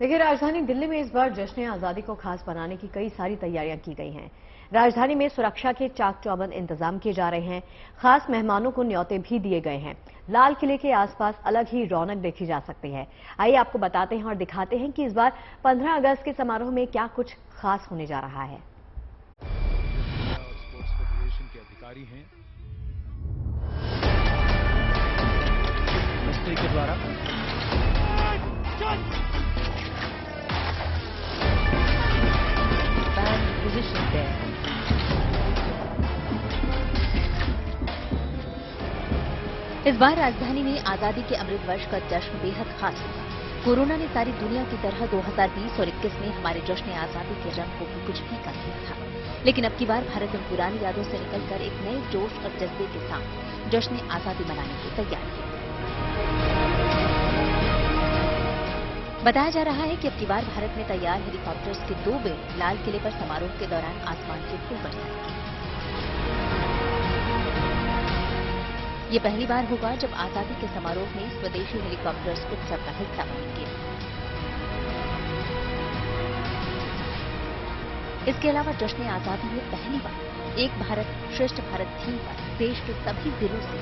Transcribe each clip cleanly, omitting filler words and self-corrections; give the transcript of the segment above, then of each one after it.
देखिए, राजधानी दिल्ली में इस बार जश्न आजादी को खास बनाने की कई सारी तैयारियां की गई हैं। राजधानी में सुरक्षा के चाक चौबंद इंतजाम किए जा रहे हैं। खास मेहमानों को न्योते भी दिए गए हैं। लाल किले के आसपास अलग ही रौनक देखी जा सकती है। आइए आपको बताते हैं और दिखाते हैं कि इस बार 15 अगस्त के समारोह में क्या कुछ खास होने जा रहा है। स्पोर्ट्स फेडरेशन के अधिकारी हैं मिस्त्री के द्वारा position there. इस बार राजधानी में आजादी के अमृत वर्ष का जश्न बेहद खास हुआ। कोरोना ने सारी दुनिया की तरह 2020 और 21 में हमारे जश्न आजादी के रंग को भी कुछ फीका किया था, लेकिन अब की बार भारत उन पुरानी यादों से निकलकर एक नए जोश और जज्बे के साथ जश्न आजादी मनाने की तैयारी है। बताया जा रहा है कि अब की बार भारत में तैयार हेलीकॉप्टर्स के 2 बेड़े लाल किले पर समारोह के दौरान आसमान से फूल बरसाएंगे। ये पहली बार होगा जब आजादी के समारोह में स्वदेशी हेलीकॉप्टर्स उत्सव का हिस्सा बनेंगे। इसके अलावा जश्न आजादी में पहली बार एक भारत श्रेष्ठ भारत थीम पर देश के सभी जिलों से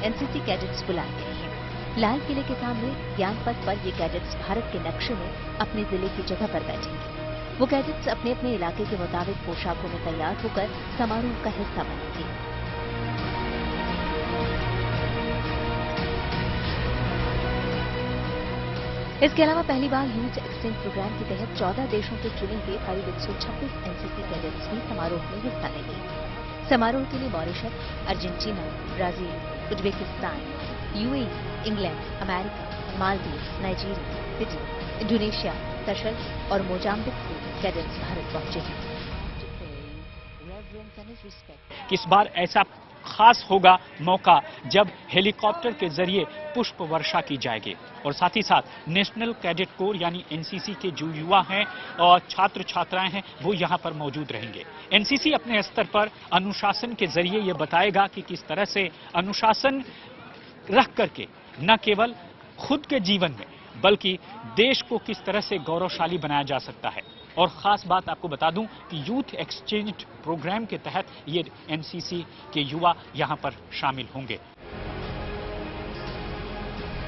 एनसीसी कैडेट्स बुलाए गए हैं। लाल किले के सामने ज्ञान पथ पर ये कैडेट्स भारत के नक्शे में अपने जिले की जगह पर बैठेंगे। वो कैडेट्स अपने अपने इलाके के मुताबिक पोशाकों में तैयार होकर समारोह का हिस्सा बनेंगे। इसके अलावा पहली बार यूथ एक्सचेंज प्रोग्राम के तहत 14 देशों के चुने हुए करीब 126 एनसीसी कैडेट्स भी समारोह में हिस्सा लेंगे। समारोह के लिए Mauritius, Argentina, Brazil, Uzbekistan, UAE, England, America, Maldives, Nigeria, Fiji, Indonesia, Seychelles और मोजाम्बिक से कैडेट्स भारत पहुंचे हैं। इस बार ऐसा खास होगा मौका जब हेलीकॉप्टर के जरिए पुष्प वर्षा की जाएगी और साथ ही साथ नेशनल कैडेट कोर यानी एनसीसी के जो युवा हैं और छात्र छात्राएं हैं वो यहां पर मौजूद रहेंगे। एनसीसी अपने स्तर पर अनुशासन के जरिए ये बताएगा कि किस तरह से अनुशासन रख करके न केवल खुद के जीवन में बल्कि देश को किस तरह से गौरवशाली बनाया जा सकता है। और खास बात आपको बता दूं कि यूथ एक्सचेंज प्रोग्राम के तहत ये एनसीसी के युवा यहां पर शामिल होंगे।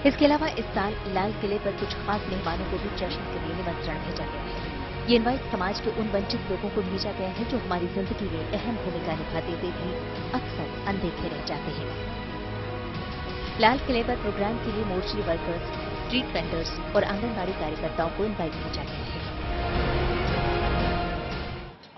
इसके अलावा इस साल लाल किले पर कुछ खास मेहमानों को भी जश्न के लिए निमंत्रण भेजा गया है। ये इनवाइट समाज के उन वंचित लोगों को भेजा गया है जो हमारी जिंदगी में अहम भूमिका निभाते हुए भी अक्सर अनदेखे रह जाते हैं। लाल किले पर प्रोग्राम के लिए मोर्चरी वर्कर्स, स्ट्रीट वेंडर्स और आंगनबाड़ी कार्यकर्ताओं को इनवाइट भेजा गया है।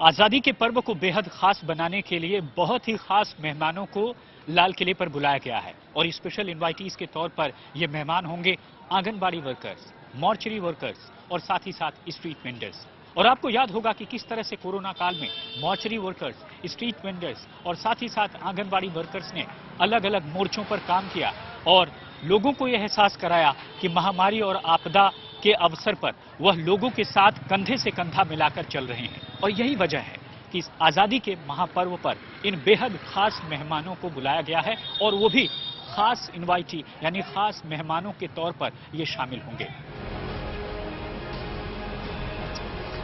आजादी के पर्व को बेहद खास बनाने के लिए बहुत ही खास मेहमानों को लाल किले पर बुलाया गया है और स्पेशल इनवाइटीज के तौर पर ये मेहमान होंगे आंगनबाड़ी वर्कर्स, मॉर्चरी वर्कर्स और साथ ही साथ स्ट्रीट वेंडर्स। और आपको याद होगा कि किस तरह से कोरोना काल में मॉर्चरी वर्कर्स, स्ट्रीट वेंडर्स और साथ ही साथ आंगनबाड़ी वर्कर्स ने अलग अलग मोर्चों पर काम किया और लोगों को यह एहसास कराया कि महामारी और आपदा के अवसर पर वह लोगों के साथ कंधे से कंधा मिलाकर चल रहे हैं। और यही वजह है कि इस आजादी के महापर्व पर इन बेहद खास मेहमानों को बुलाया गया है और वो भी खास इनवाइटी यानी खास मेहमानों के तौर पर ये शामिल होंगे।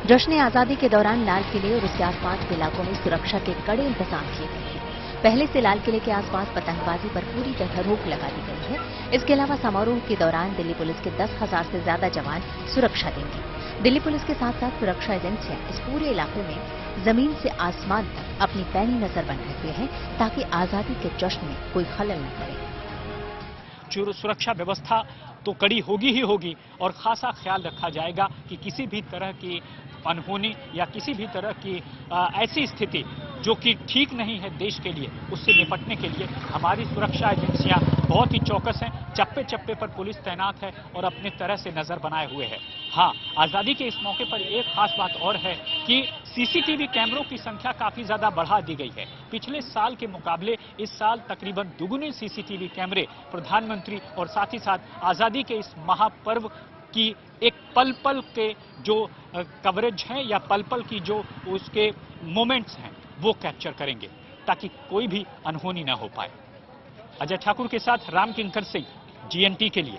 जश्न आजादी के दौरान लाल किले और उसके आसपास के इलाकों में सुरक्षा के कड़े इंतजाम किए गए हैं। पहले से लाल किले के आसपास पतंगबाजी पर पूरी तरह रोक लगा दी गई है। इसके अलावा समारोह के दौरान दिल्ली पुलिस के 10,000 से ज्यादा जवान सुरक्षा देंगे। दिल्ली पुलिस के साथ साथ सुरक्षा एजेंसियां इस पूरे इलाके में जमीन से आसमान तक अपनी पैनी नजर बनाए हुए हैं ताकि आजादी के जश्न में कोई खलल न पड़े। सुरक्षा व्यवस्था तो कड़ी होगी ही होगी और खासा ख्याल रखा जाएगा कि किसी भी तरह की अनहोनी या किसी भी तरह की ऐसी स्थिति जो कि ठीक नहीं है देश के लिए, उससे निपटने के लिए हमारी सुरक्षा एजेंसियां बहुत ही चौकस हैं। चप्पे चप्पे पर पुलिस तैनात है और अपने तरह से नजर बनाए हुए है। हाँ, आजादी के इस मौके पर एक खास बात और है कि सीसीटीवी कैमरों की संख्या काफी ज्यादा बढ़ा दी गई है। पिछले साल के मुकाबले इस साल तकरीबन दुगुने सीसीटीवी कैमरे प्रधानमंत्री और साथ ही साथ आजादी के इस महापर्व की एक पल पल के जो कवरेज हैं या पल पल की जो उसके मोमेंट्स हैं वो कैप्चर करेंगे ताकि कोई भी अनहोनी ना हो पाए। अजय ठाकुर के साथ राम किंकर सिंह, जीएनटी के लिए।